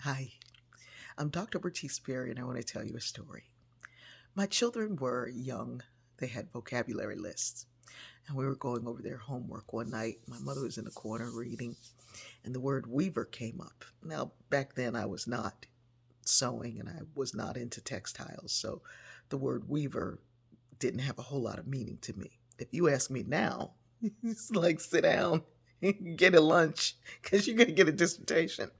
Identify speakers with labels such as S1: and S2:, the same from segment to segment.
S1: Hi, I'm Dr. Bertice Berry, and I want to tell you a story. My children were young, they had vocabulary lists, and we were going over their homework one night. My mother was in the corner reading, and the word weaver came up. Now, back then, I was not sewing and I was not into textiles, so the word weaver didn't have a whole lot of meaning to me. If you ask me now, it's like sit down, get a lunch, because you're going to get a dissertation.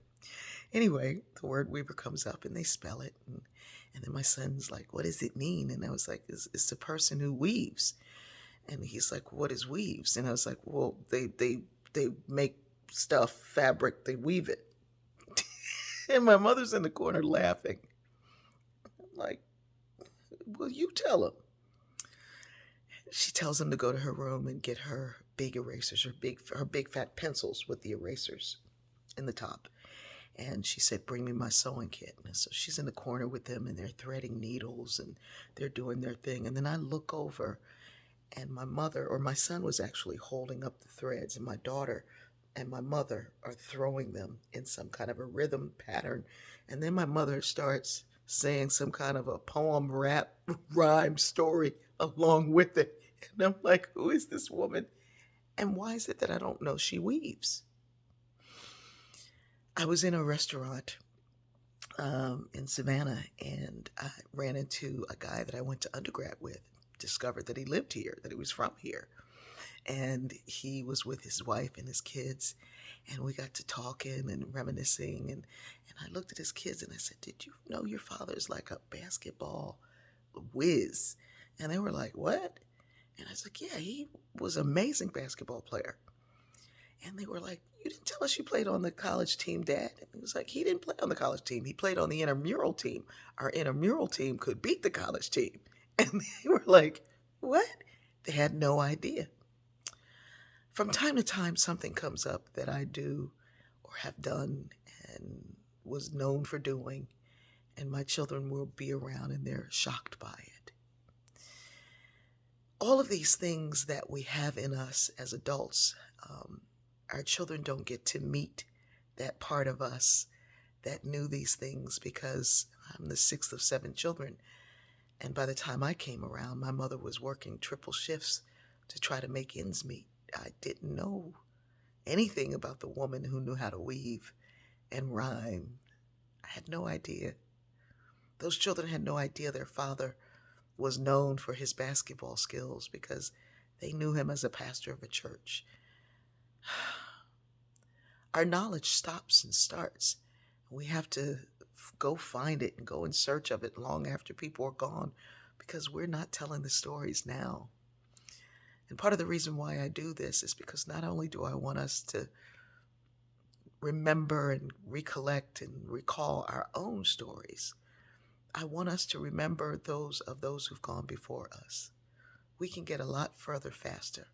S1: Anyway, the word weaver comes up and they spell it. And then my son's like, what does it mean? And I was like, it's the person who weaves. And he's like, what is weaves? And I was like, well, they make stuff, fabric, they weave it. And my mother's in the corner laughing. I'm like, well, you tell him. She tells him to go to her room and get her big erasers, her big fat pencils with the erasers in the top. And she said, bring me my sewing kit. And so she's in the corner with them and they're threading needles and they're doing their thing. And then I look over and my mother, or my son was actually holding up the threads, and my daughter and my mother are throwing them in some kind of a rhythm pattern. And then my mother starts saying some kind of a poem, rap, rhyme story along with it. And I'm like, who is this woman? And why is it that I don't know she weaves? I was in a restaurant in Savannah, and I ran into a guy that I went to undergrad with. Discovered that he lived here, that he was from here, and he was with his wife and his kids, and we got to talking and reminiscing, and I looked at his kids and I said, "Did you know your father is like a basketball whiz?" And they were like, "What?" And I was like, "Yeah, he was an amazing basketball player." And they were like, "You didn't tell us you played on the college team, Dad." And he was like, "He didn't play on the college team. He played on the intramural team. Our intramural team could beat the college team." And they were like, "What?" They had no idea. From time to time, something comes up that I do or have done and was known for doing, and my children will be around and they're shocked by it. All of these things that we have in us as adults, um, our children don't get to meet that part of us that knew these things because I'm the sixth of seven children. And by the time I came around, my mother was working triple shifts to try to make ends meet. I didn't know anything about the woman who knew how to weave and rhyme. I had no idea. Those children had no idea their father was known for his basketball skills because they knew him as a pastor of a church. Our knowledge stops and starts. We have to go find it and go in search of it long after people are gone because we're not telling the stories now. And part of the reason why I do this is because not only do I want us to remember and recollect and recall our own stories, I want us to remember those of those who've gone before us. We can get a lot further faster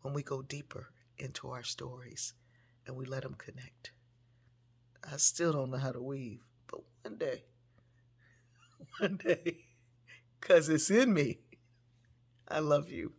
S1: when we go deeper into our stories and we let them connect. I still don't know how to weave, but one day, because it's in me. I love you.